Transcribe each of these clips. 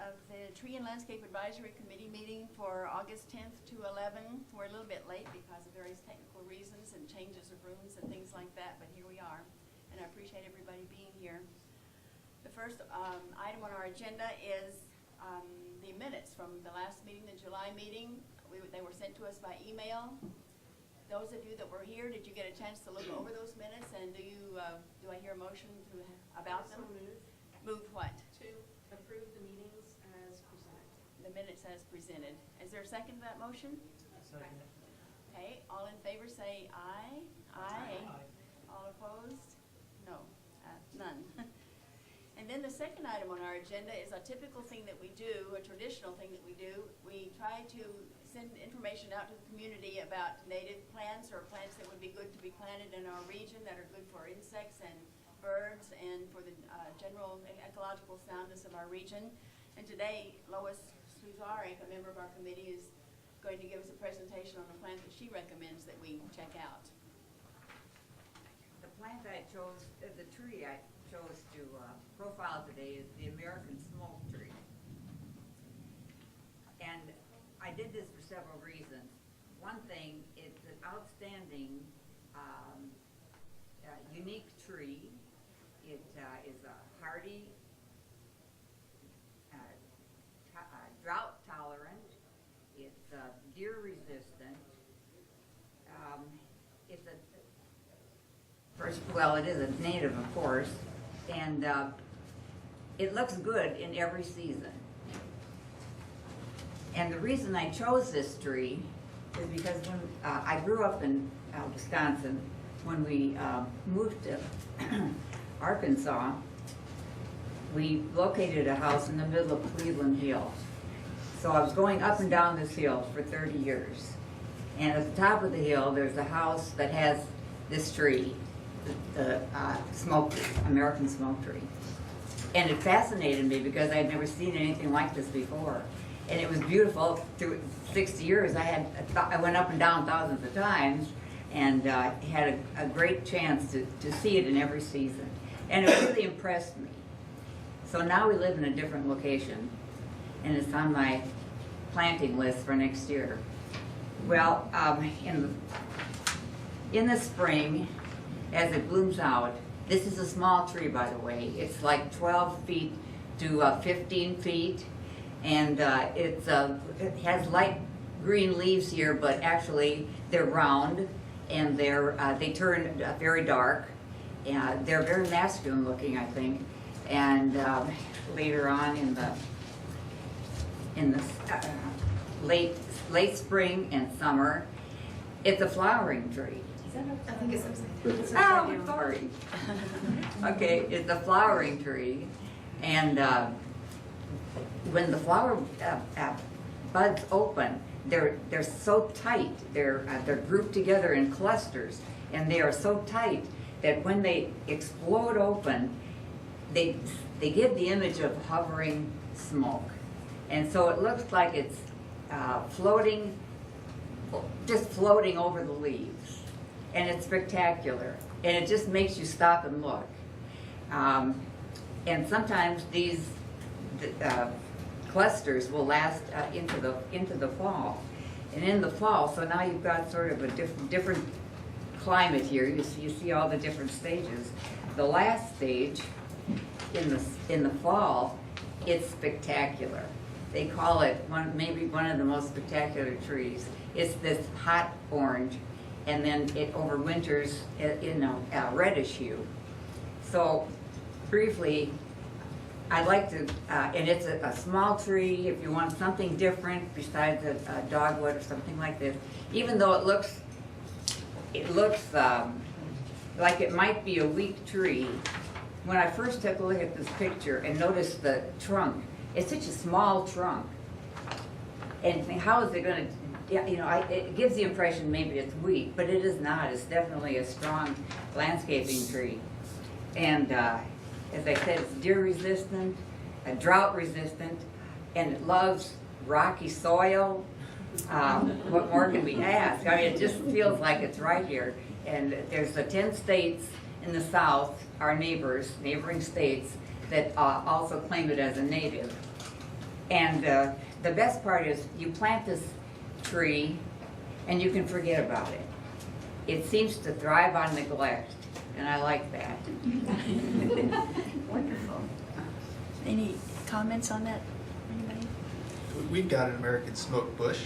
of the Tree and Landscape Advisory Committee meeting for August 10th to 11. We're a little bit late because of various technical reasons and changes of rooms and things like that, but here we are, and I appreciate everybody being here. The first item on our agenda is the minutes from the last meeting, the July meeting. They were sent to us by email. Those of you that were here, did you get a chance to look over those minutes, and do I hear a motion about them? Moved what? To approve the meetings as presented. The minutes as presented. Is there a second to that motion? Second. Okay, all in favor say aye. Aye. All opposed? No, none. And then the second item on our agenda is a typical thing that we do, a traditional thing that we do. We try to send information out to the community about native plants or plants that would be good to be planted in our region that are good for insects and birds and for the general ecological soundness of our region. And today, Lois Sluzarek, a member of our committee, is going to give us a presentation on a plant that she recommends that we check out. The plant I chose, the tree I chose to profile today is the American smoke tree. And I did this for several reasons. One thing, it's an outstanding, unique tree. It is a hardy, drought tolerant. It's deer resistant. It's it is a native, of course, and it looks good in every season. And the reason I chose this tree is because when I grew up in Wisconsin, when we moved to Arkansas, we located a house in the middle of Cleveland Hill. So I was going up and down this hill for 30 years. And at the top of the hill, there's a house that has this tree, the American smoke tree. And it fascinated me because I'd never seen anything like this before. And it was beautiful. Through 60 years, I went up and down thousands of times and had a great chance to see it in every season. And it really impressed me. So now we live in a different location, and it's on my planting list for next year. Well, in the spring, as it blooms out, this is a small tree, by the way. It's like 12 feet to 15 feet, and it has light green leaves here, but actually they're round, and they turn very dark. They're very masculine looking, I think. And later on in the late spring and summer, it's a flowering tree. I think it's upside Oh, sorry. Okay, it's a flowering tree, and when the flower buds open, they're so tight. They're grouped together in clusters, and they are so tight that when they explode open, they give the image of hovering smoke, and so it looks like it's just floating over the leaves. And it's spectacular, and it just makes you stop and look. And sometimes these clusters will last into the fall. And in the fall, so now you've got sort of a different climate here. You see all the different stages. The last stage, in the fall, it's spectacular. They call it maybe one of the most spectacular trees. It's this hot orange, and then it overwinters in a reddish hue. So briefly, I'd like to, and it's a small tree if you want something different besides a dogwood or something like this. Even though it looks like it might be a weak tree, when I first took a look at this picture and noticed the trunk, it's such a small trunk. And how is it going to, it gives the impression maybe it's weak, but it is not. It's definitely a strong landscaping tree. And as I said, it's deer resistant, drought resistant, and it loves rocky soil. What more can we ask? I mean, it just feels like it's right here. And there's the 10 states in the South, our neighboring states, that also claim it as a native. And the best part is you plant this tree and you can forget about it. It seems to thrive on neglect, and I like that. Wonderful. Any comments on that? Anybody? We've got an American smoke bush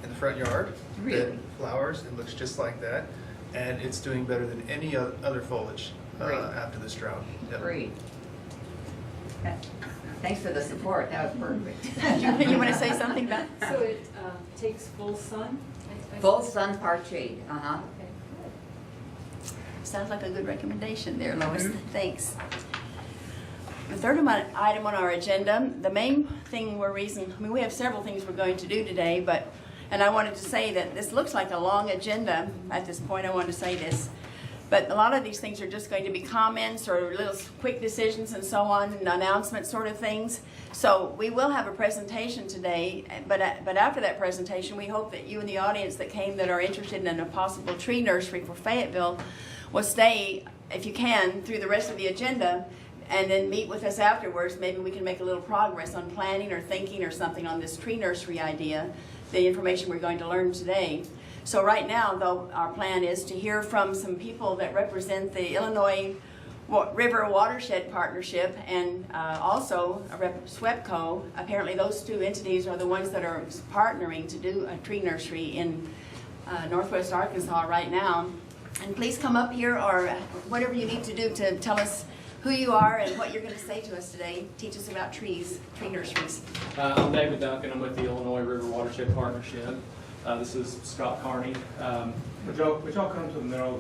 in the front yard Really? that flowers. It looks just like that, and it's doing better than any other foliage Great. after this drought. Yep. Great. Thanks for the support, that was perfect. You want to say something about? So it takes full sun? Full sun, part shade, uh-huh. Okay. Sounds like a good recommendation there, Lois. Thanks. The third item on our agenda, the main thing we have several things we're going to do today, and I wanted to say that this looks like a long agenda at this point. I wanted to say this. But a lot of these things are just going to be comments or little quick decisions and so on, and announcement sort of things. So we will have a presentation today, but after that presentation, we hope that you in the audience that came that are interested in a possible tree nursery for Fayetteville will stay, if you can, through the rest of the agenda, and then meet with us afterwards. Maybe we can make a little progress on planning or thinking or something on this tree nursery idea, the information we're going to learn today. So right now, though, our plan is to hear from some people that represent the Illinois River Watershed Partnership and also SWEPCO. Apparently those two entities are the ones that are partnering to do a tree nursery in northwest Arkansas right now. And please come up here or whatever you need to do to tell us who you are and what you're going to say to us today. Teach us about tree nurseries. I'm David Duncan. I'm with the Illinois River Watershed Partnership. This is Scott Carney. Would y'all come to the middle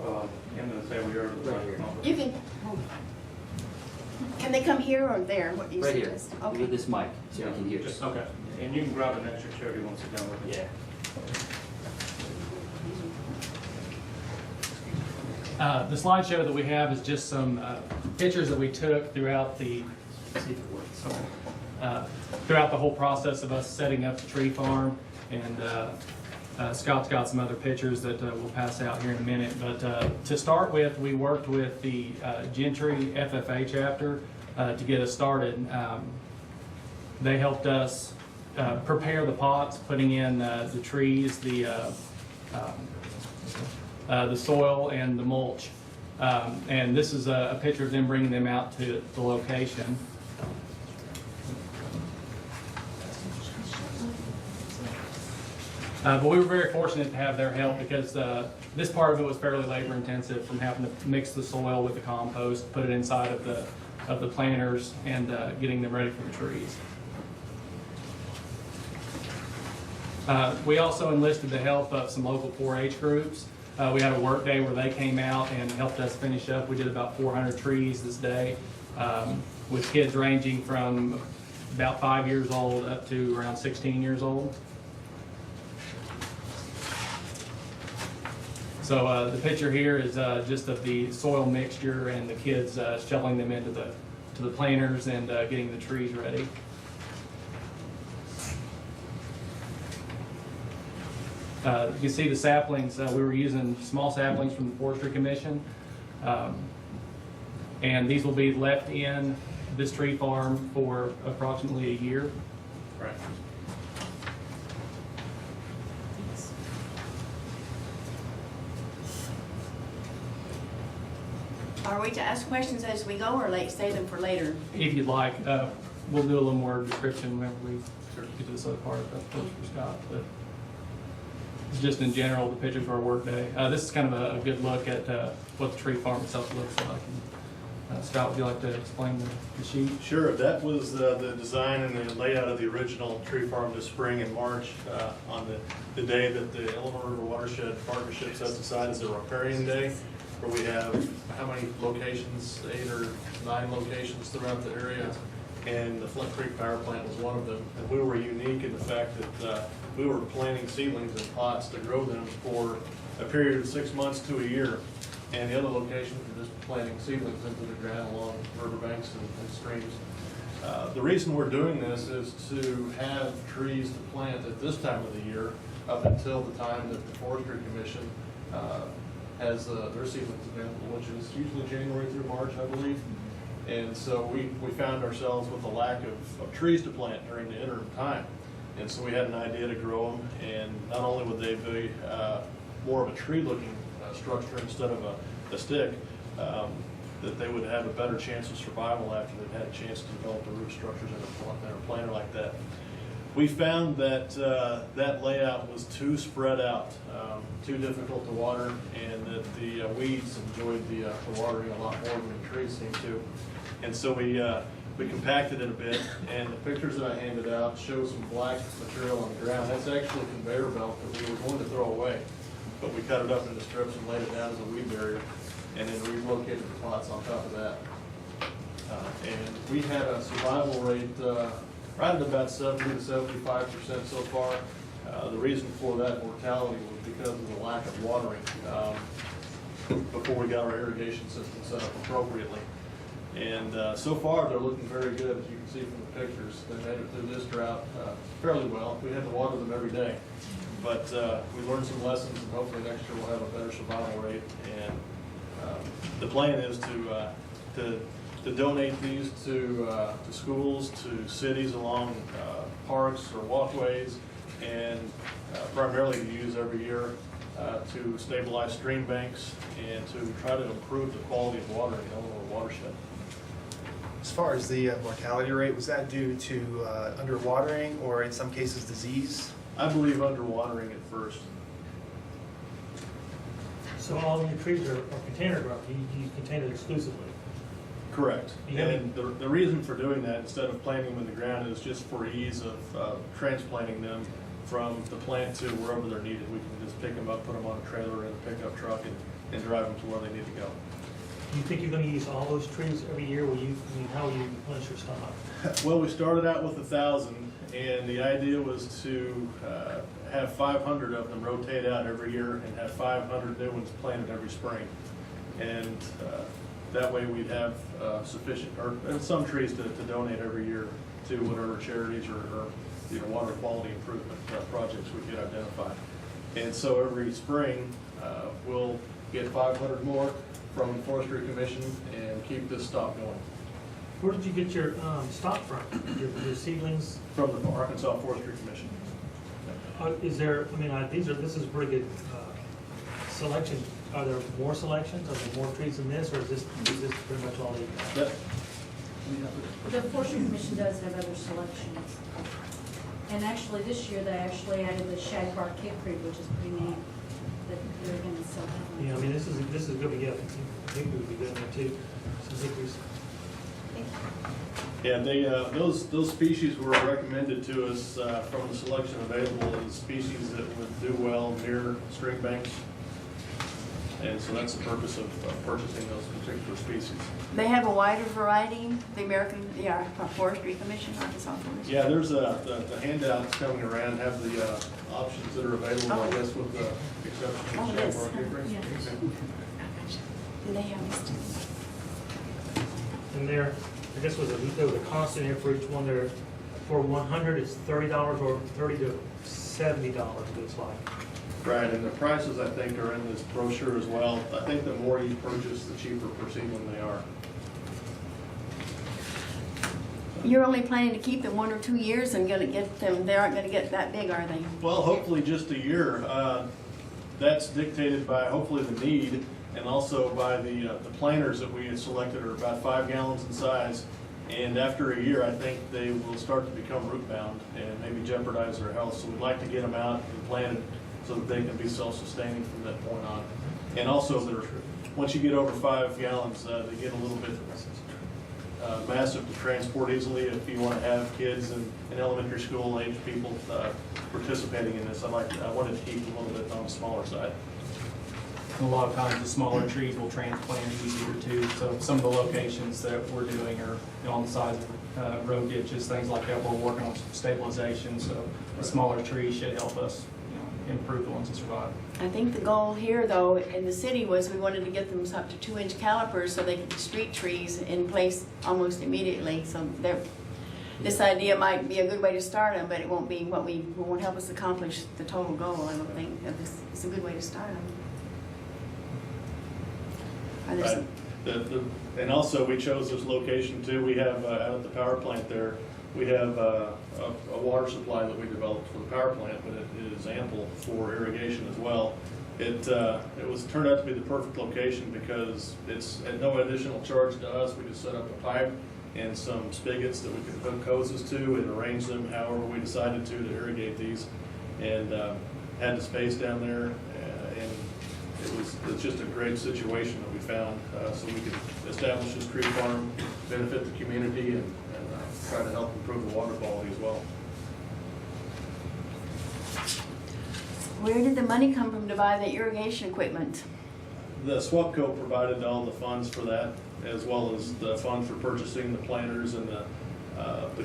of the end of the table here? Right here. You can they come here or there? What do you Right here, suggest? Okay. with this mic, so you can hear. Just, okay. And you can grab an extra chair if you want to sit down with it. Yeah. The slideshow that we have is just some pictures that we took throughout the whole process of us setting up the tree farm, and Scott's got some other pictures that we'll pass out here in a minute. But to start with, we worked with the Gentry FFA chapter to get us started. They helped us prepare the pots, putting in the trees, the soil and the mulch. And this is a picture of them bringing them out to the location. But we were very fortunate to have their help because this part of it was fairly labor intensive, from having to mix the soil with the compost, put it inside of the planters, and getting them ready for the trees. We also enlisted the help of some local 4-H groups. We had a work day where they came out and helped us finish up. We did about 400 trees this day, with kids ranging from about 5 years old up to around 16 years old. So the picture here is just of the soil mixture and the kids shoveling them into the planters and getting the trees ready. You can see the saplings. We were using small saplings from the Forestry Commission, and these will be left in this tree farm for approximately a year. Right. Are we to ask questions as we go or save them for later? If you'd like, we'll do a little more description whenever we get to this other part of the for Scott. But just in general, the pictures of our work day. This is kind of a good look at what the tree farm itself looks like. And, Scott, would you like to explain the sheet? Sure. That was the design and the layout of the original tree farm this spring in March, on the day that the Illinois River Watershed Partnership sets aside as a riparian day, where we have how many locations, 8 or 9 locations throughout the area, and the Flint Creek Power Plant was one of them. And we were unique in the fact that we were planting seedlings in pots to grow them for a period of 6 months to a year. And the other locations were just planting seedlings into the ground along riverbanks and streams. The reason we're doing this is to have trees to plant at this time of the year up until the time that the Forestry Commission has their seedlings available, which is usually January through March, I believe. And so we found ourselves with a lack of trees to plant during the interim time. And so we had an idea to grow them, and not only would they be more of a tree-looking structure instead of a stick, that they would have a better chance of survival after they've had a chance to develop the root structures in a planter like that. We found that that layout was too spread out, too difficult to water, and that the weeds enjoyed the watering a lot more than the trees seemed to. And so we compacted it a bit, and the pictures that I handed out show some black material on the ground. That's actually a conveyor belt that we were going to throw away, but we cut it up into strips and laid it down as a weed barrier, and then relocated the plots on top of that. And we had a survival rate right at about 70 to 75% so far. The reason for that mortality was because of the lack of watering before we got our irrigation system set up appropriately. And so far, they're looking very good, as you can see from the pictures. They made it through this drought fairly well. We had to water them every day. But we learned some lessons, and hopefully next year we'll have a better survival rate. And the plan is to donate these to schools, to cities along parks or walkways, and primarily to use every year to stabilize stream banks and to try to improve the quality of water in the Illinois watershed. As far as the mortality rate, was that due to underwatering or in some cases disease? I believe underwatering at first. So all of your trees are container grown, you contain it exclusively? Correct. You have And the reason for doing that, instead of planting them in the ground, is just for ease of transplanting them from the plant to wherever they're needed. We can just pick them up, put them on a trailer in a pickup truck, and drive them to where they need to go. Do you think you're gonna use all those trees every year? How will you replenish your stock? Well, we started out with 1,000, and the idea was to have 500 of them rotate out every year and have 500 new ones planted every spring. And that way we'd have sufficient, or some trees to donate every year to whatever charities or water quality improvement projects we get identified. And so every spring, we'll get 500 more from the Forestry Commission and keep this stock going. Where did you get your stock from? Your seedlings? From the Arkansas Forestry Commission. Is there, this is a pretty good selection. Are there more selections? Are there more trees than this, or is this pretty much all they got? Yep. The Forestry Commission does have other selections. And actually, this year, they actually added the shagbark hickory, which is pretty neat, that they're gonna sell. Yeah, this is a good gift. I think we would be good in there too. Some hickories. Yeah, those species were recommended to us from the selection available as species that would do well near stream banks. And so that's the purpose of purchasing those particular species. They have a wider variety, the American, Forestry Commission, Arkansas Forestry. Yeah, there's the handouts coming around have the options that are available, I guess, with the exception of this. shagbark hickory. Do they have this too? And there was a cost in here for each one. There, for 100, it's $30 or $30 to $70. It looks like. Right, and the prices, I think, are in this brochure as well. I think the more you purchase, the cheaper per seedling they are. You're only planning to keep them 1 or 2 years and gonna get them, they aren't gonna get that big, are they? Well, hopefully just a year. That's dictated by hopefully the need and also by the planters that we had selected are about 5 gallons in size. And after a year, I think they will start to become root bound and maybe jeopardize their health. So we'd like to get them out and planted so that they can be self-sustaining from that point on. And also, once you get over 5 gallons, they get a little bit massive to transport easily. If you want to have kids and elementary school age people participating in this, I wanted to keep a little bit on the smaller side. A lot of times the smaller trees will transplant easier too. So some of the locations that we're doing are on the sides of road ditches, things like that. We're working on some stabilization, so the smaller trees should help us improve the ones that survive. I think the goal here, though, in the city was we wanted to get them up to 2-inch calipers so they could be street trees in place almost immediately. So this idea might be a good way to start them, but it won't be won't help us accomplish the total goal. I don't think it's a good way to start them. Are there Right. some? And also, we chose this location too. We have, out at the power plant there, we have a water supply that we developed for the power plant, but it is ample for irrigation as well. It was turned out to be the perfect location because it's at no additional charge to us. We just set up a pipe and some spigots that we could hook hoses to and arrange them however we decided to irrigate these. And had the space down there, and it's just a great situation that we found, so we could establish this tree farm, benefit the community, and try to help improve the water quality as well. Where did the money come from to buy the irrigation equipment? The SWAPCO provided all the funds for that, as well as the fund for purchasing the planters and the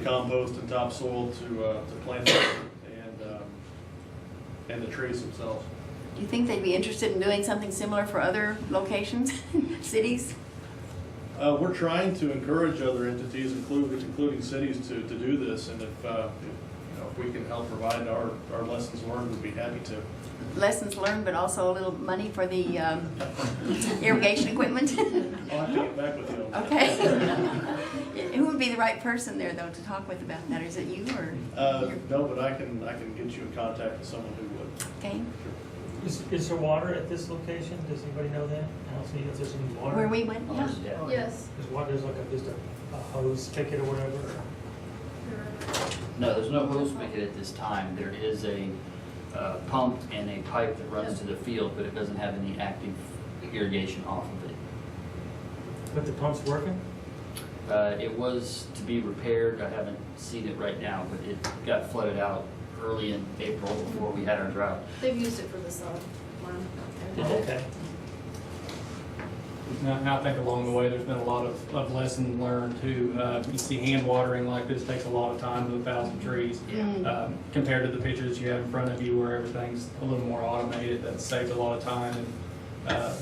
compost and topsoil to plant them, and the trees themselves. Do you think they'd be interested in doing something similar for other locations, cities? We're trying to encourage other entities, including cities, to do this, and if we can help provide our lessons learned, we'd be happy to. Lessons learned, but also a little money for the irrigation equipment? I'll have to get back with you on that. Okay. Who would be the right person there, though, to talk with about that? Is it you or? No, but I can get you in contact with someone who would. Okay. Is there water at this location? Does anybody know that? I don't see if there's any water. Where we went? Yeah. Yes. There's water, there's like just a hose spigot or whatever? No, there's no hose spigot at this time. There is a pump and a pipe that runs to the field, but it doesn't have any active irrigation off of it. But the pump's working? It was to be repaired. I haven't seen it right now, but it got flooded out early in April before we had our drought. They've used it for the summer. Did they? Okay. Now, I think along the way, there's been a lot of lessons learned too. You see hand watering like this takes a lot of time with 1,000 trees. Yeah. Compared to the pictures you have in front of you where everything's a little more automated, that saves a lot of time. And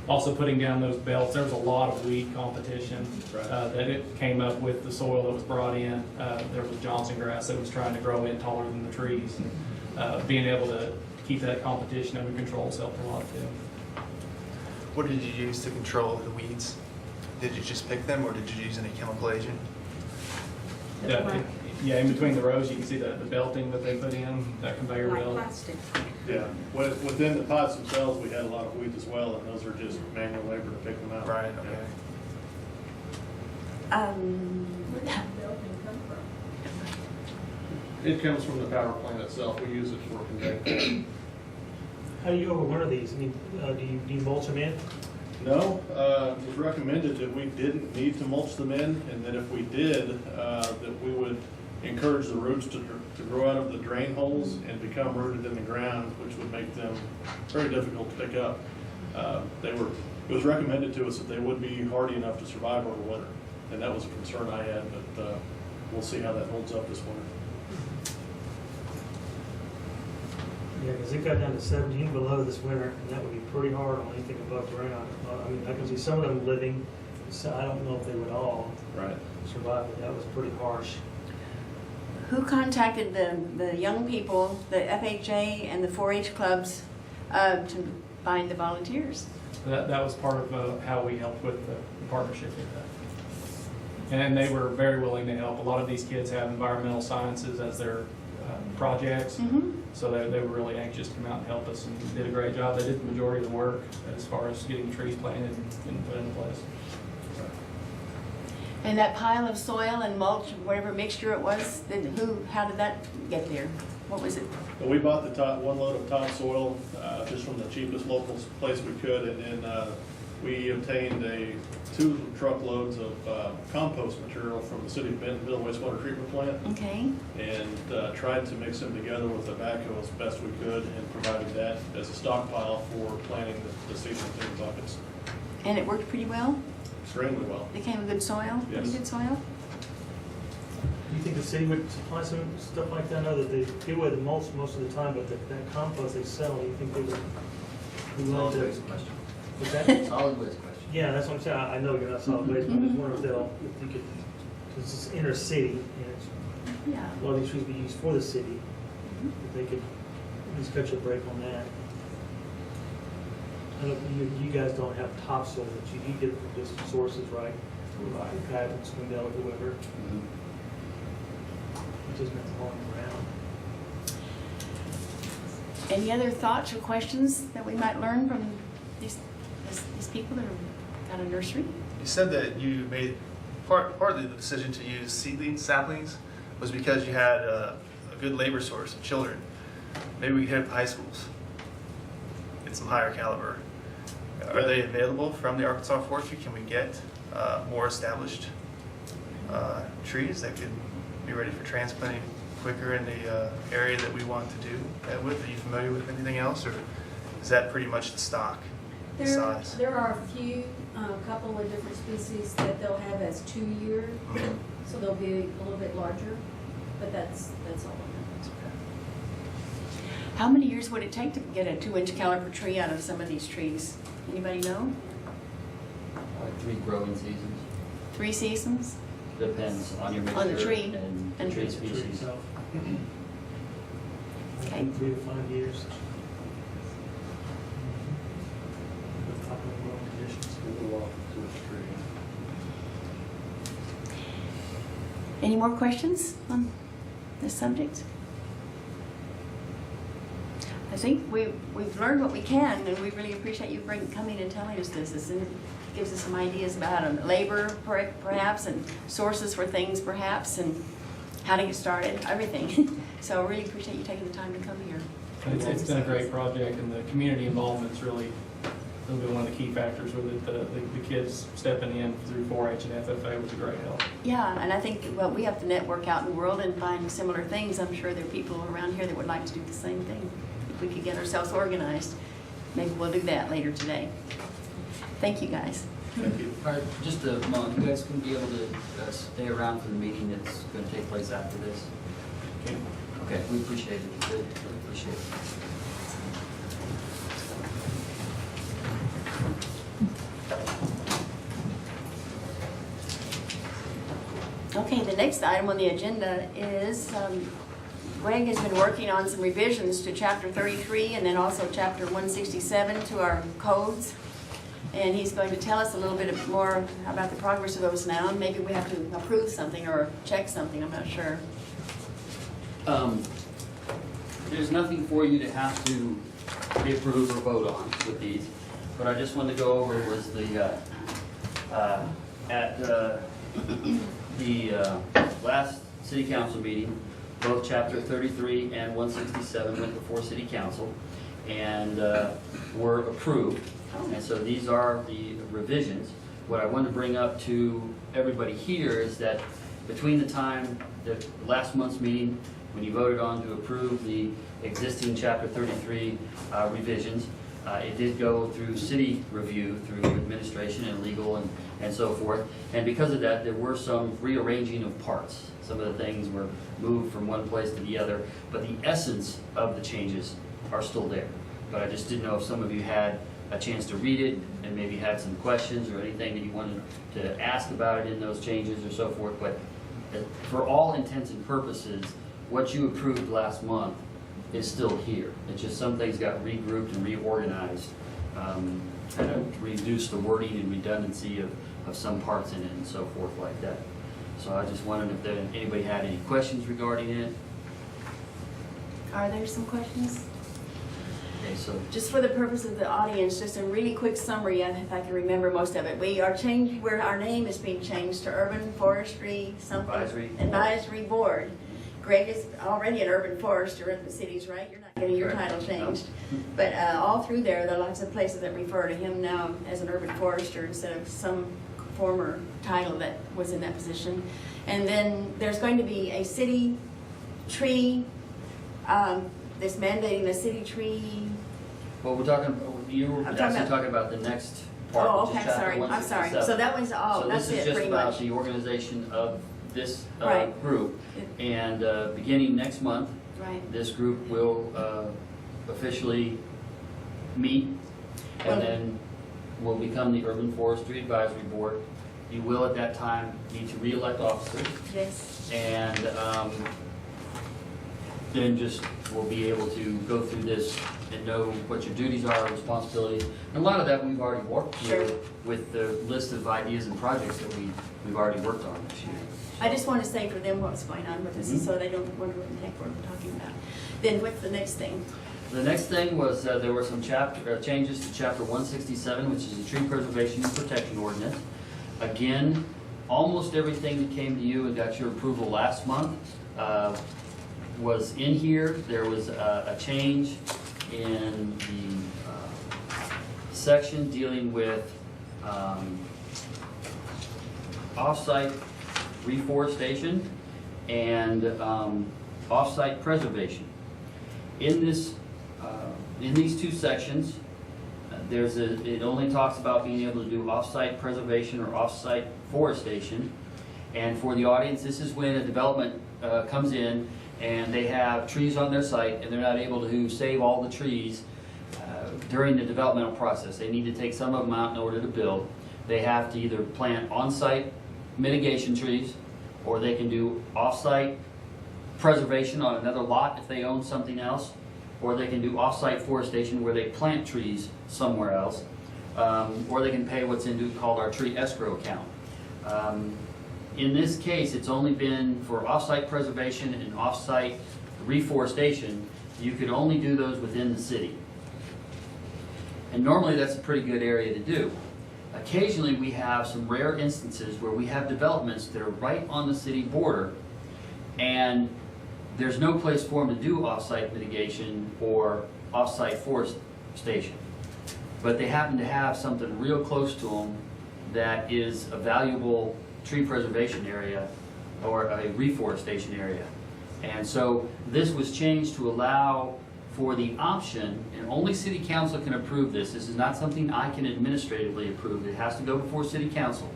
also putting down those belts, there was a lot of weed competition that it came up with the soil that was brought in. There was Johnson grass that was trying to grow in taller than the trees. Being able to keep that competition under control has helped a lot too. What did you use to control the weeds? Did you just pick them, or did you use any chemical agent? Yeah, in between the rows, you can see the belting that they put in, that conveyor Like belt. plastic. Yeah, within the pots themselves, we had a lot of weeds as well, and those are just manual labor to pick them out. Right, okay. Where did the building come from? It comes from the power plant itself. We use it for conveying. How do you overwinter these? I mean, do you mulch them in? No, it was recommended that we didn't need to mulch them in, and that if we did, that we would encourage the roots to grow out of the drain holes and become rooted in the ground, which would make them very difficult to pick up. It was recommended to us that they would be hardy enough to survive over winter, and that was a concern I had, but we'll see how that holds up this winter. Yeah, because it got down to 17 below this winter, and that would be pretty hard on anything above ground. I mean, I can see some of them living, so I don't know if they would all survive, but that was pretty harsh. Who contacted the young people, the FHA and the 4-H clubs to find the volunteers? That was part of how we helped with the partnership with that. And they were very willing to help. A lot of these kids have environmental sciences as their projects, so they were really anxious to come out and help us, and did a great job. They did the majority of the work as far as getting trees planted and put into place. And that pile of soil and mulch, whatever mixture it was, how did that get there? What was it? Well, we bought one load of topsoil just from the cheapest local place we could, and then we obtained 2 truckloads of compost material from the city of Bentonville wastewater treatment plant. Okay. And tried to mix them together with the backhoe as best we could, and provided that as a stockpile for planting the seedlings in buckets. And it worked pretty well? Extremely well. Became a good soil? Yes. Pretty good soil? Do you think the city would supply some stuff like that? I know that they give away the mulch most of the time, but that compost they sell, do you think they would be willing Solid to? waste question. What's that? Solid waste question. Yeah, that's what I'm saying. I know you're not solid waste, but I just wonder if you could, because it's inner city, and it's, Yeah. a lot of these trees be used for the city, if they could at least cut you a break on that. I know you guys don't have topsoil, but you get it from distant sources, right? Like Cabot, Swindell, whoever. Mhm. It just makes it on ground. Any other thoughts or questions that we might learn from these people that are got a nursery? You said that you made partly the decision to use seedlings, saplings, was because you had a good labor source of children. Maybe we could hit up high schools, get some higher caliber. Are they available from the Arkansas Forestry? Can we get more established trees that could be ready for transplanting quicker in the area that we want to do that with? Are you familiar with anything else, or is that pretty much the stock size? There are a few, couple of different species that they'll have as 2-year, so they'll be a little bit larger, but that's all of them. How many years would it take to get a 2-inch caliber tree out of some of these trees? Anybody know? Like 3 growing seasons. 3 seasons? Depends on your On the mixture tree. and the And tree the Tree species. itself. Okay. 3 to 5 years. With tropical growing conditions. Any more questions on this subject? I think we've learned what we can, and we really appreciate you coming and telling us this. And it gives us some ideas about labor, perhaps, and sources for things, perhaps, and how to get started, everything. So I really appreciate you taking the time to come here. It's been a great project, and the community involvement's really been one of the key factors with it. The kids stepping in through 4-H and FFA was a great help. Yeah, and I think, well, we have to network out in the world and find similar things. I'm sure there are people around here that would like to do the same thing. If we could get ourselves organized, maybe we'll do that later today. Thank you, guys. Thank you. All right, just a moment, you guys can be able to stay around for the meeting that's going to take place after this? Okay. Okay, we appreciate it. Good, really appreciate it. Okay, the next item on the agenda is Greg has been working on some revisions to Chapter 33 and then also Chapter 167 to our codes. And he's going to tell us a little bit more about the progress of those now. And maybe we have to approve something or check something, I'm not sure. There's nothing for you to have to approve or vote on with these. What I just wanted to go over was the last city council meeting, both Chapter 33 and 167 went before city council and were approved. And so these are the revisions. What I want to bring up to everybody here is that between the time that last month's meeting, when you voted on to approve the existing Chapter 33 revisions, it did go through city review, through administration and legal and so forth. And because of that, there were some rearranging of parts. Some of the things were moved from one place to the other, but the essence of the changes are still there. But I just didn't know if some of you had a chance to read it and maybe had some questions or anything that you wanted to ask about it in those changes or so forth. But for all intents and purposes, what you approved last month is still here. It's just some things got regrouped and reorganized, kind of reduce the wording and redundancy of some parts in it and so forth like that. So I just wondered if anybody had any questions regarding it. Are there some questions? Okay, so Just for the purpose of the audience, just a really quick summary, if I can remember most of it. We are changed, where our name is being changed to Urban Forestry something. Advisory Board. Greg is already an urban forester in the cities, right? You're not getting your title changed. But all through there are lots of places that refer to him now as an urban forester instead of some former title that was in that position. And then there's going to be a city tree, this mandating a city tree. well, we're talking, you were I'm actually talking talking about the next part, Oh, which is okay, Chapter sorry, I'm sorry. 167. So that one's all, So that's this is it, just pretty about much. the organization of this Right. group. And beginning next month, Right. this group will officially meet Well- and then will become the Urban Forestry Advisory Board. You will at that time need to re-elect officers. Yes. And then just will be able to go through this and know what your duties are, responsibilities. And a lot of that we've already worked Sure. through with the list of ideas and projects that we've already worked on this year. I just want to say for them what's going on with this, so they don't wonder what the heck we're talking about. Then what's the next thing? The next thing was, there were some changes to chapter 167, which is the tree preservation and protection ordinance. Again, almost everything that came to you and got your approval last month was in here. There was a change in the section dealing with off-site reforestation and off-site preservation. In this, in these two sections, it only talks about being able to do off-site preservation or off-site forestation. And for the audience, this is when a development comes in and they have trees on their site and they're not able to save all the trees during the developmental process. They need to take some of them out in order to build. They have to either plant on-site mitigation trees, or they can do off-site preservation on another lot if they own something else, or they can do off-site forestation where they plant trees somewhere else, or they can pay what's called our tree escrow account. In this case, it's only been for off-site preservation and off-site reforestation. You could only do those within the city. And normally that's a pretty good area to do. Occasionally we have some rare instances where we have developments that are right on the city border and there's no place for them to do off-site mitigation or off-site forestation. But they happen to have something real close to them that is a valuable tree preservation area or a reforestation area. And so this was changed to allow for the option, and only city council can approve this. This is not something I can administratively approve. It has to go before city council.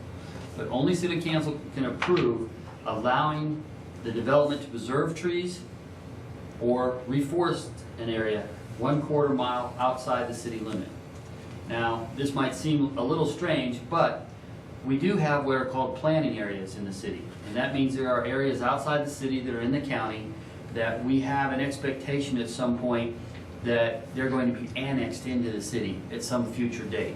But only city council can approve allowing the development to preserve trees or reforest an area 1/4 mile outside the city limit. Now, this might seem a little strange, but we do have what are called planning areas in the city. And that means there are areas outside the city that are in the county that we have an expectation at some point that they're going to be annexed into the city at some future date.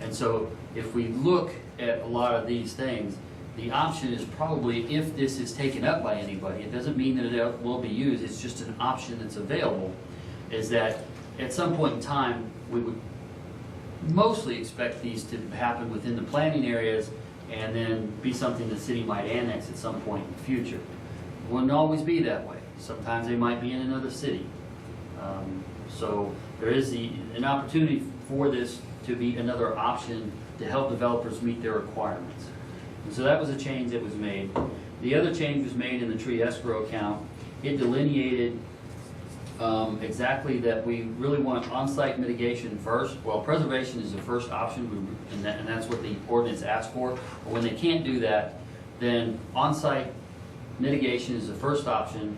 And so if we look at a lot of these things, the option is probably, if this is taken up by anybody, it doesn't mean that it will be used, it's just an option that's available, is that at some point in time, we would mostly expect these to happen within the planning areas and then be something the city might annex at some point in the future. It wouldn't always be that way. Sometimes they might be in another city. So there is an opportunity for this to be another option to help developers meet their requirements. And so that was a change that was made. The other change was made in the tree escrow account. It delineated exactly that we really want on-site mitigation first. Well, preservation is the first option, and that's what the ordinance asks for. But when they can't do that, then on-site mitigation is the first option,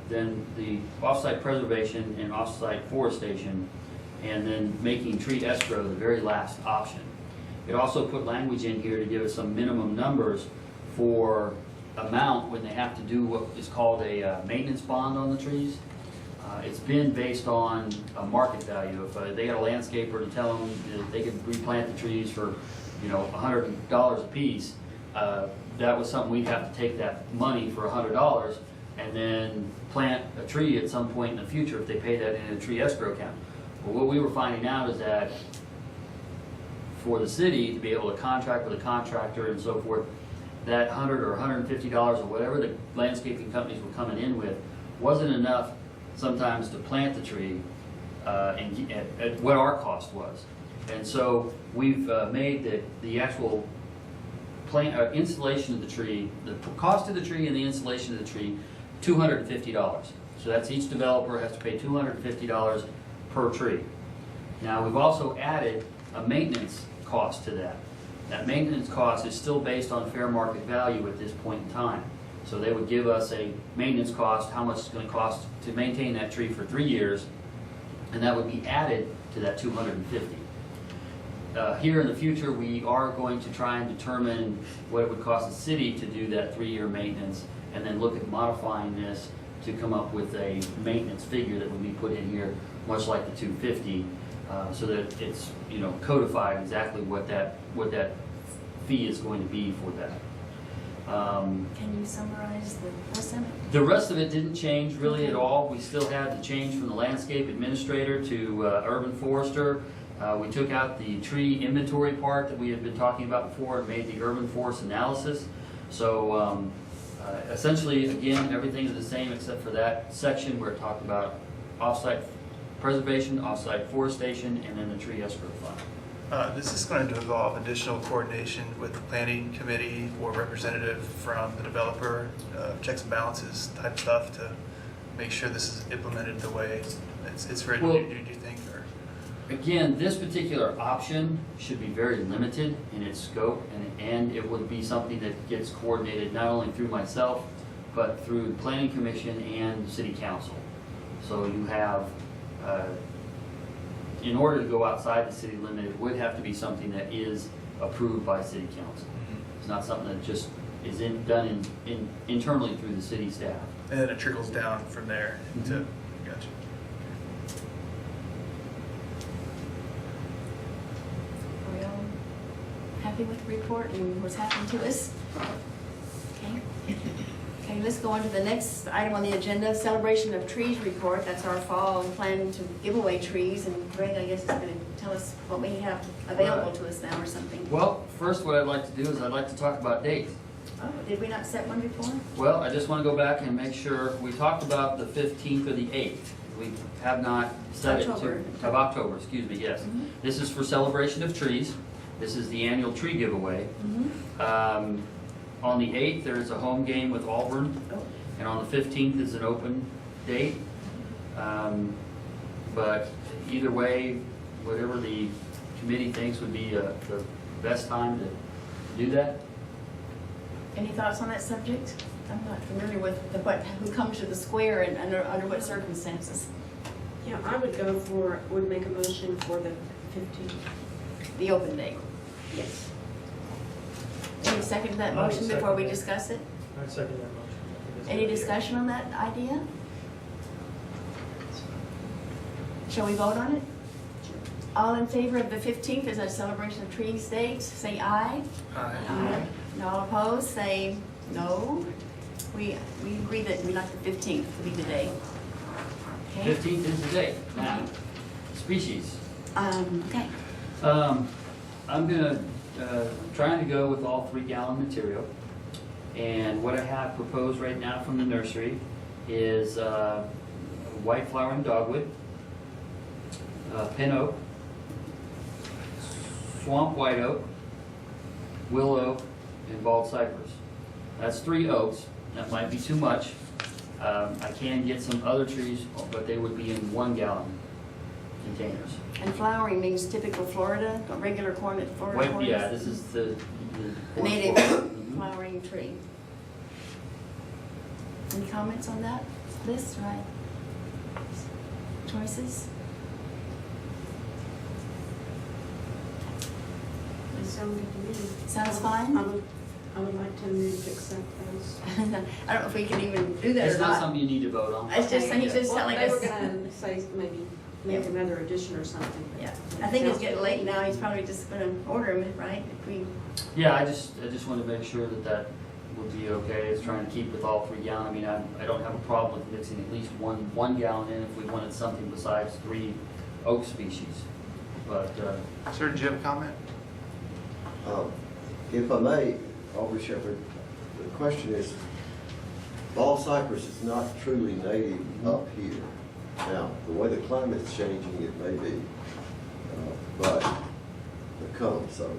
then the off-site preservation and off-site forestation, and then making tree escrow the very last option. It also put language in here to give us some minimum numbers for amount when they have to do what is called a maintenance bond on the trees. It's been based on a market value. If they had a landscaper to tell them that they could replant the trees for, $100 a piece, that was something we'd have to take that money for $100 and then plant a tree at some point in the future if they pay that in a tree escrow account. Well, what we were finding out is that for the city to be able to contract with a contractor and so forth, that $100 or $150 or whatever the landscaping companies were coming in with wasn't enough sometimes to plant the tree at what our cost was. And so we've made the actual installation of the tree, the cost of the tree and the installation of the tree, $250. So that's each developer has to pay $250 per tree. Now we've also added a maintenance cost to that. That maintenance cost is still based on fair market value at this point in time. So they would give us a maintenance cost, how much it's going to cost to maintain that tree for 3 years, and that would be added to that $250. Here in the future, we are going to try and determine what it would cost the city to do that 3-year maintenance, and then look at modifying this to come up with a maintenance figure that would be put in here, much like the 250, so that it's, you know, codified exactly what that fee is going to be for that. Can you summarize the rest of it? The rest of it didn't change really at all. We still had the change from the landscape administrator to urban forester. We took out the tree inventory part that we had been talking about before and made the urban forest analysis. So essentially, again, everything is the same except for that section where it talked about off-site preservation, off-site forestation, and then the tree escrow fund. This is going to involve additional coordination with the planning committee or representative from the developer, checks and balances type stuff to make sure this is implemented the way it's written. Well, do you think? Or? Again, this particular option should be very limited in its scope, and it would be something that gets coordinated not only through myself, but through the planning commission and city council. So you have, in order to go outside the city limit, it would have to be something that is approved by city council. It's not something that just is done internally through the city staff. And then it trickles down from there to, gotcha. Are we all happy with the report and what's happened to us? Okay. Okay, let's go on to the next item on the agenda, celebration of trees report. That's our fall plan to give away trees, and Greg, I guess, is going to tell us what we have available to us now or something. Well, first what I'd like to do is I'd like to talk about dates. Oh, did we not set one before? Well, I just want to go back and make sure, we talked about the 15th or the 8th. We have not set it October. to, of October, excuse me, yes. Mhm. This is for celebration of trees. This is the annual tree giveaway. Mm-hmm. On the 8th, there is a home game with Auburn, Oh, and on the 15th is an open date. But either way, whatever the committee thinks would be the best time to do that. any thoughts on that subject? I'm not familiar with who comes to the square and under what circumstances. Yeah, I would make a motion for the 15th. The open day. Yes. Any second to that I would motion before second we that. discuss it? I'd second that motion. Any discussion on that idea? Shall we vote on it? All in favor of the 15th as a celebration of trees date, say aye. Aye. And all opposed, say no. We agree that we like the 15th to be the day. Okay? 15th is the date. Now, species. Okay. I'm gonna, trying to go with all 3-gallon material. And what I have proposed right now from the nursery is white flowering dogwood, pin oak, swamp white oak, willow, and bald cypress. That's 3 oaks. That might be too much. I can get some other trees, but they would be in 1-gallon containers. And flowering means typical Florida, a regular Florida White, corn. yeah, this is the Native Mhm. flowering tree. Any comments on that list, right? Choices? They sound good to me. Sounds fine? I would like to move to accept those. I don't know if we can even do that It's or not not. something you need to vote on. It's just, he just sound like They were a. gonna say maybe make another addition or something. but- Yeah, I think it's getting late now, he's probably just gonna order them, right? If we, Yeah, I just want to make sure that that would be okay. It's trying to keep with all 3-gallon. I mean, I don't have a problem with mixing at least one gallon in if we wanted something besides 3 oak species. But, Sir, did you have a comment? If I may, Aubrey Shepherd, the question is, bald cypress is not truly native up here. Now, the way the climate's changing, it may be, but become so.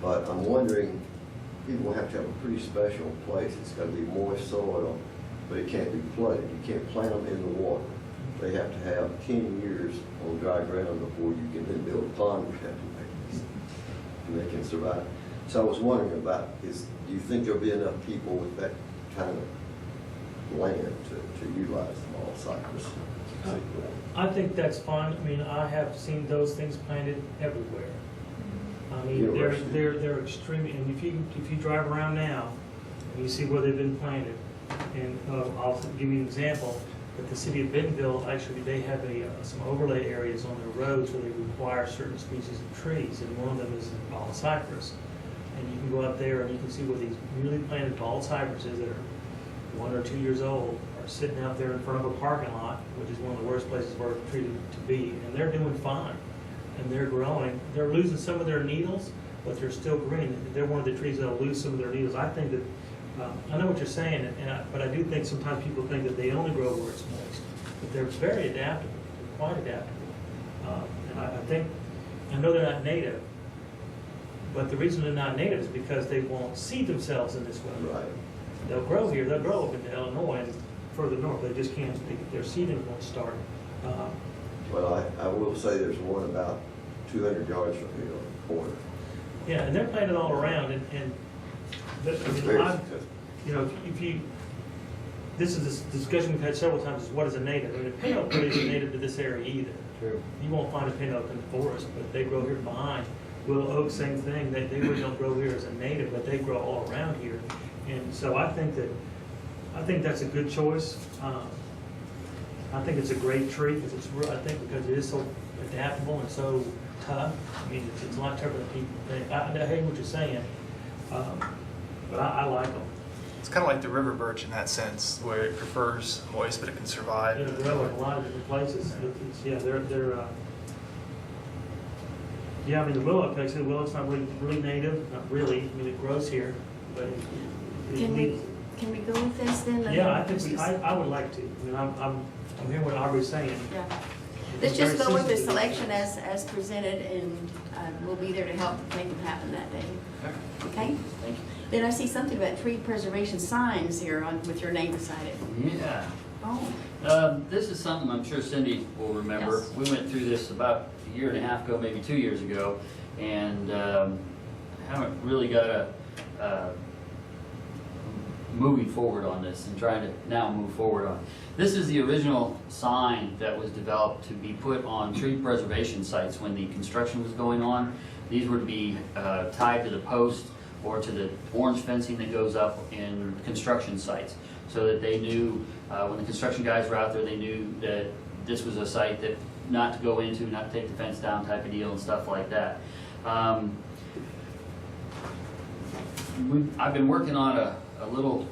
But I'm wondering, people will have to have a pretty special place. It's got to be moist soil, but it can't be flooded. You can't plant them in the water. They have to have 10 years on dry ground before you can then build a pond around them, and they can survive. So I was wondering about, do you think there'll be enough people with that kind of land to utilize the bald cypress? I think that's fine. I mean, I have seen those things planted everywhere. I mean, they're extremely, and if you drive around now, and you see where they've been planted, And I'll give you an example, that the city of Bentonville, actually, they have some overlay areas on their roads where they require certain species of trees, and one of them is bald cypress. And you can go out there and you can see where these newly planted bald cypresses that are 1 or 2 years old are sitting out there in front of a parking lot, which is one of the worst places for a tree to be, and they're doing fine. And they're growing. They're losing some of their needles, but they're still green. They're one of the trees that'll lose some of their needles. I think that, I know what you're saying, but I do think sometimes people think that they only grow where it's moist. But they're very adaptable. They're quite adaptable. And I think, I know they're not native, but the reason they're not native is because they won't seed themselves in this way. Right. They'll grow here, they'll grow up into Illinois and further north. They just can't, their seeding won't start. Well, I will say there's one about 200 yards from here on the corner. Yeah, and they're planted all around, and I It's mean, very I'm, successful. you know, if you, this is this discussion we've had several times, is what is a native? I mean, a pin oak really isn't native to this area either. True. You won't find a pin oak in the forest, but they grow here behind. Willow oak, same thing. They really don't grow here as a native, but they grow all around here. And so I think that's a good choice. I think it's a great tree because it's real. I think because it is so adaptable and so tough. I mean, it's a lot tougher than people think. I hear what you're saying, but I like them. It's kind of like the river birch in that sense, where it prefers moist, but it can survive. They grow in a lot of different places. Yeah, they're yeah, I mean, the willow, like I said, the willow's not really native, not really. I mean, it grows here, but Can we go with this then? yeah, I think I would like to. I mean, I'm hearing what Aubrey's saying. Yeah. Let's just Very go with the sensitive. selection as presented, and we'll be there to help make it happen that day. Okay? Thank you. Then I see something about tree preservation signs here with your name beside it. Yeah. Oh, This is something I'm sure Cindy will remember. Yes. We went through this about a year and a half ago, maybe 2 years ago, and haven't really got moving forward on this and trying to now move forward on. This is the original sign that was developed to be put on tree preservation sites when the construction was going on. These were to be tied to the post or to the orange fencing that goes up in construction sites, so that they knew, when the construction guys were out there, they knew that this was a site that not to go into, not to take the fence down type of deal and stuff like that. I've been working on a little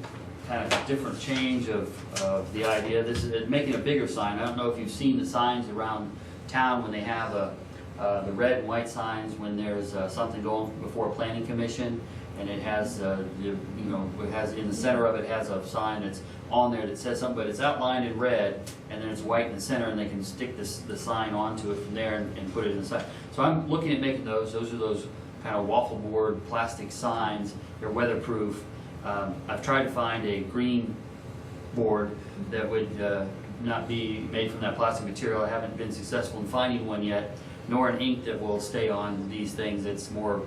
kind of different change of the idea. This is making a bigger sign. I don't know if you've seen the signs around town when they have the red and white signs when there's something going before a planning commission, and it has it has in the center of it has a sign that's on there that says something, but it's outlined in red, and then it's white in the center, and they can stick the sign onto it from there and put it in the sign. So I'm looking at making those. Those are those kind of waffle board plastic signs. They're weatherproof. I've tried to find a green board that would not be made from that plastic material. I haven't been successful in finding one yet, nor an ink that will stay on these things. It's more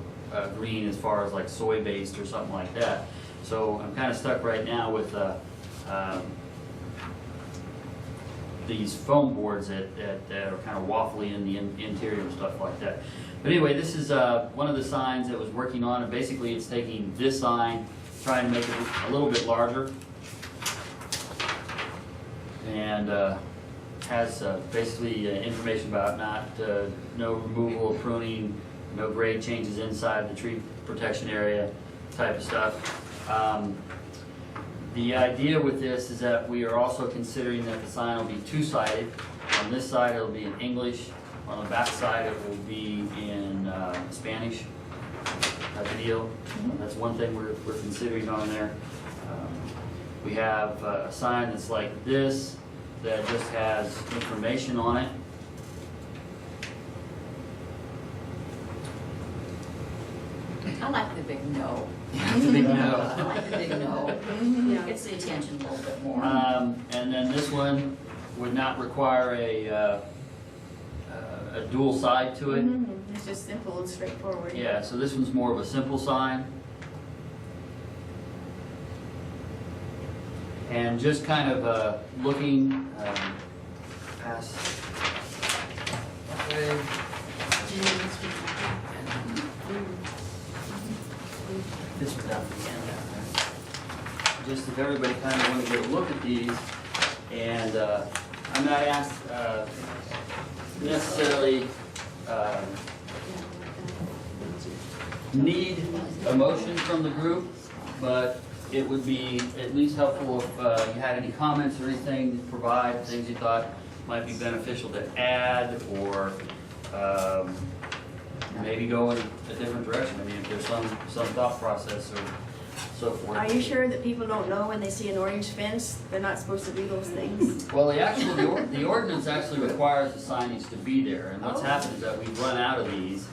green as far as like soy based or something like that. So I'm kind of stuck right now with these foam boards that are kind of waffly in the interior and stuff like that. But anyway, this is one of the signs that was working on, and basically it's taking this sign, trying to make it a little bit larger, and has basically information about no removal, pruning, no grade changes inside the tree protection area type of stuff. The idea with this is that we are also considering that the sign will be two-sided. On this side it will be in English, on the back side it will be in Spanish type of deal. That's one thing we're considering on there. We have a sign that's like this that just has information on it. I like the big no. It's a big no. I like the big no. Yeah. Gets the attention a little bit more. And then this one would not require a dual side to it. It's just simple and straightforward. Yeah, so this one's more of a simple sign. And just kind of looking past that way. This was out the end out there. just if everybody kind of want to get a look at these, and I'm not asked necessarily need a motion from the group, but it would be at least helpful if you had any comments or anything to provide, things you thought might be beneficial to add, or maybe go in a different direction. I mean, if there's some thought process or so forth. Are you sure that people don't know when they see an orange fence, they're not supposed to do those things? Well, the ordinance actually requires the signage to be there, and what's Oh. happened is that we've run out of these,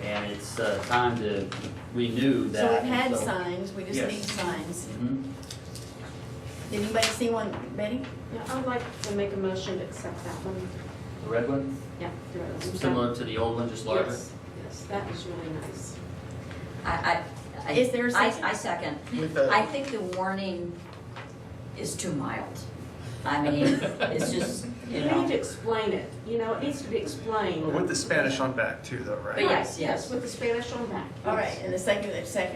and it's time to renew that. So we've had So- signs, we just Yes. need signs. Mhm. Did anybody see one, Betty? Yeah, I'd like to make a motion to accept that one. The red one, Yeah. the other one. similar to the old one, just larger? Yes, yes, that is really nice. Is there a second? I second. With the- I think the warning is too mild. I mean, it's just, You you need know. to explain it, you know, it needs to be explained. With the Spanish on back too, though, But right? yes. With the Spanish on back. All right, and the second,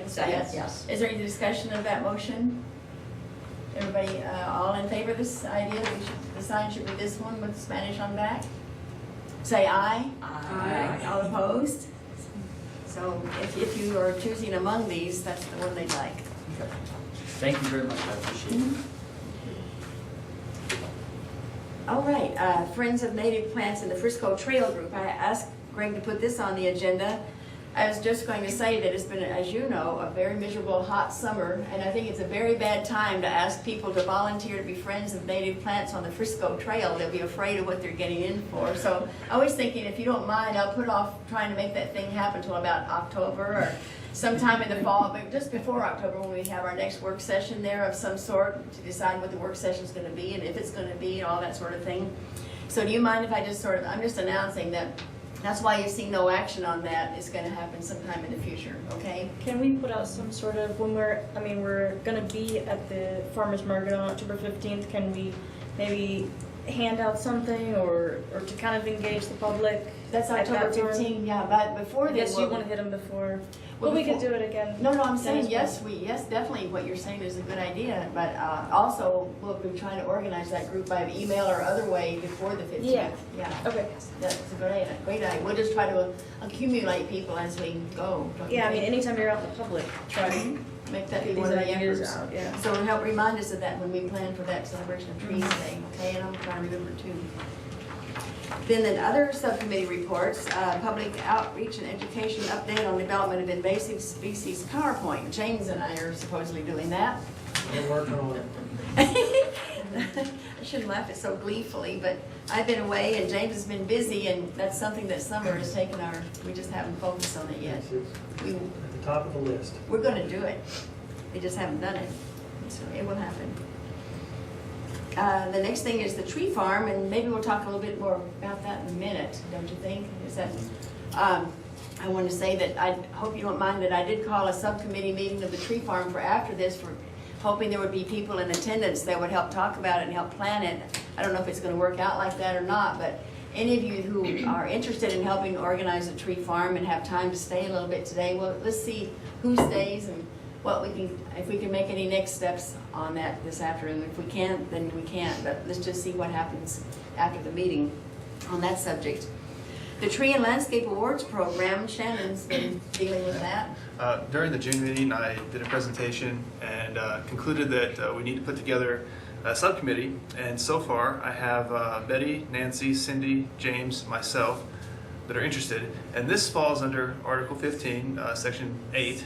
so yes? Yes. Is there any discussion of that motion? Everybody, all in favor of this idea that the sign should be this one with Spanish on back? Say aye. Aye. All opposed? So if you are choosing among these, that's the one they'd like. Okay. Thank you very much, I appreciate it. All right, Friends of Native Plants in the Frisco Trail Group. I asked Greg to put this on the agenda. I was just going to say that it's been, as you know, a very miserable hot summer, and I think it's a very bad time to ask people to volunteer to be Friends of Native Plants on the Frisco Trail. They'll be afraid of what they're getting in for. So I was thinking, if you don't mind, I'll put off trying to make that thing happen till about October or sometime in the fall, but just before October when we have our next work session there of some sort to decide what the work session's gonna be and if it's gonna be and all that sort of thing. So do you mind if I just I'm just announcing that that's why you see no action on that. It's gonna happen sometime in the future, okay? Can we put out some sort of, when we're gonna be at the farmer's market on October 15th, can we maybe hand out something or to kind of engage the public? That's at that October time? 15, yeah, but before I then. guess you we'll- wanna hit them before, Well, but we could before- do it again. No, I'm then saying as well. yes, definitely what you're saying is a good idea, but also we'll be trying to organize that group by email or other way before the 15th. Yeah. Yeah, Okay. that's a great idea. We'll just try to accumulate people as we go. don't you Yeah, I mean, think? anytime you're out in the public, try to Make that be get these one of the ideas efforts. out, yeah. So help remind us of that when we plan for that celebration of trees day, okay? And I'm trying to remember too. Then the other subcommittee reports, public outreach and education update on development of invasive species PowerPoint. James and I are supposedly doing that. We're working on it. I shouldn't laugh it so gleefully, but I've been away and James has been busy and that's something that summer has taken we just haven't focused on it yet. It's We, at the top of the list. we're gonna do it. We just haven't done it. So it will happen. The next thing is the tree farm, and maybe we'll talk a little bit more about that in a minute, don't you think? Is that, I want to say that I hope you don't mind that I did call a subcommittee meeting of the tree farm for after this, for hoping there would be people in attendance that would help talk about it and help plan it. I don't know if it's going to work out like that or not, but any of you who are interested in helping organize a tree farm and have time to stay a little bit today, well, let's see who stays and what we can, if we can make any next steps on that this afternoon. If we can't, then we can't, but let's just see what happens after the meeting on that subject. The Tree and Landscape Awards Program, Shannon's been dealing with that. During the June meeting, I did a presentation and concluded that we need to put together a subcommittee. And so far, I have Betty, Nancy, Cindy, James, myself that are interested. And this falls under Article 15, Section 8,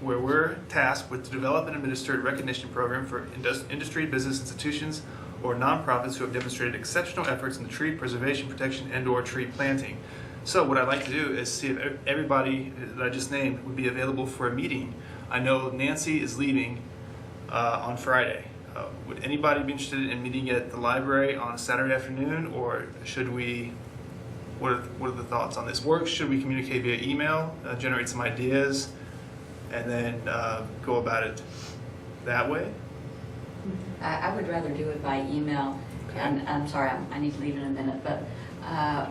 where we're tasked with to develop and administer a recognition program for industry, business institutions, or nonprofits who have demonstrated exceptional efforts in the tree preservation, protection, and/or tree planting. So what I'd like to do is see if everybody that I just named would be available for a meeting. I know Nancy is leaving on Friday. Would anybody be interested in meeting at the library on Saturday afternoon, or should we? What are the thoughts on this? Or should we communicate via email, generate some ideas, and then go about it that way? I would rather do it by email. Okay. And I'm sorry, I need to leave in a minute, but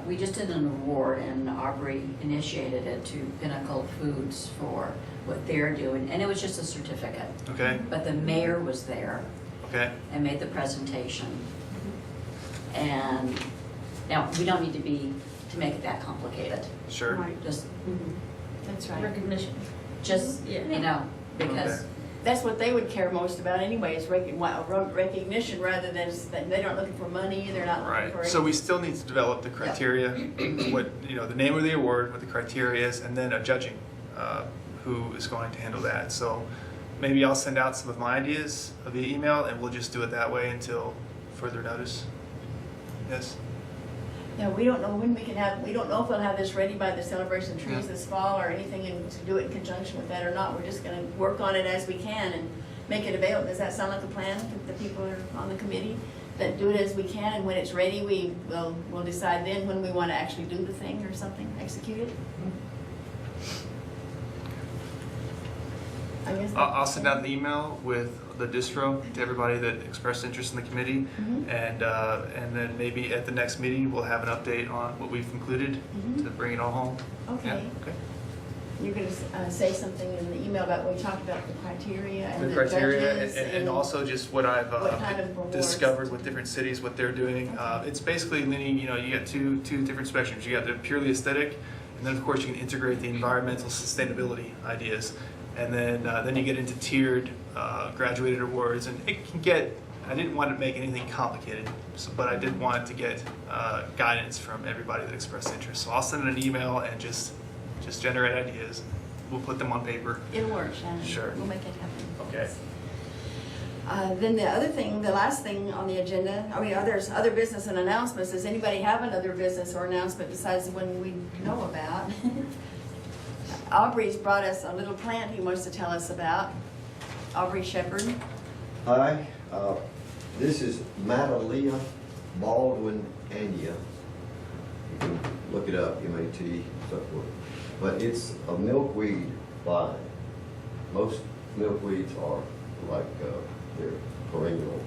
we just did an award and Aubrey initiated it to Pinnacle Foods for what they're doing, and it was just a certificate. Okay, But the mayor was there okay, and made the presentation. And now, we don't need to make it that complicated. sure. Right. Just, That's right. Recognition. you know, because Okay. That's what they would care most about anyway, is recognition rather than, they're not looking for money, they're not looking for. Right, so we still need to develop the criteria, what, the name of the award, what the criteria is, and then a judging, who is going to handle that. So maybe I'll send out some of my ideas via email, and we'll just do it that way until further notice. Yes? Yeah, we don't know when we don't know if we'll have this ready by the celebration of trees Yeah. this fall or anything, and to do it in conjunction with that or not. We're just gonna work on it as we can and make it available. Does that sound like a plan to the people who are on the committee? That do it as we can, and when it's ready, we'll decide then when we wanna actually do the thing or something, execute it? I guess. I'll send out an email with the distro to everybody that expressed interest in the committee, Mhm. and then maybe at the next meeting, we'll have an update on what we've concluded Mhm. to bring it all home. Okay. Yeah, okay. You're gonna say something in the email about when we talked about the criteria and The the criteria judges and also just what I've what kind of awards. discovered with different cities, what they're doing. It's basically leaning, you got two different spectrums. You got the purely aesthetic, and then of course you can integrate the environmental sustainability ideas. And then you get into tiered graduated awards, and it can get, I didn't want to make anything complicated, but I did want to get guidance from everybody that expressed interest. So I'll send an email and just generate ideas. We'll put them on paper. It'll work, Shannon. Sure. We'll make it happen. Okay. Then the last thing on the agenda, there's other business and announcements. Does anybody have another business or announcement besides the one we know about? Aubrey's brought us a little plant he wants to tell us about. Aubrey Shepherd. Hi, this is Matelea baldwyniana. You can look it up, M-A-T, so forth. But it's a milkweed vine. Most milkweeds are like they're perennial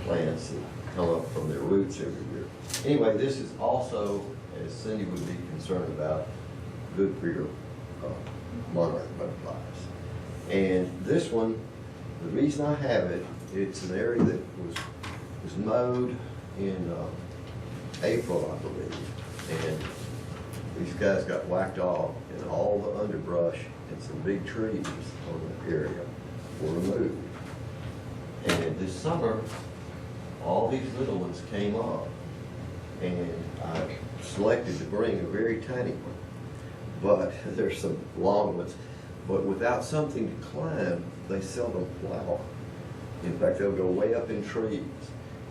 plants that come up from their roots every year. Anyway, this is also, as Cindy would be concerned about, good for your monarch butterflies. And this one, the reason I have it, it's an area that was mowed in April, I believe. And these guys got whacked off, and all the underbrush and some big trees on the area were removed. And this summer, all these little ones came up, and I selected to bring a very tiny one. But there's some long ones. But without something to climb, they seldom flower. In fact, they'll go way up in trees.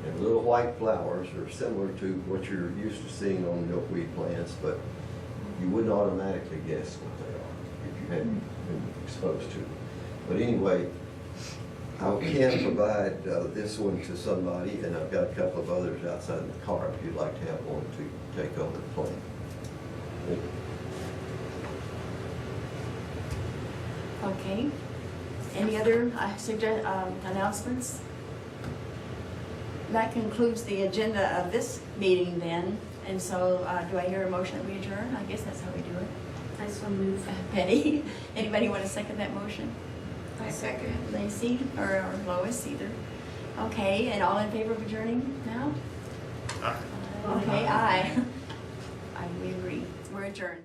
And little white flowers are similar to what you're used to seeing on milkweed plants, but you wouldn't automatically guess what they are if you hadn't been exposed to them. But anyway, I can provide this one to somebody, and I've got a couple of others outside in the car if you'd like to have one to take over the plant. Okay. Any other announcements? That concludes the agenda of this meeting then. And so do I hear a motion that we adjourn? I guess that's how we do it. I so move. Penny, anybody want to second that motion? I second. Lacey or Lois, either. Okay, and all in favor of adjourning now? Aye. Okay, aye. We agree. We're adjourned.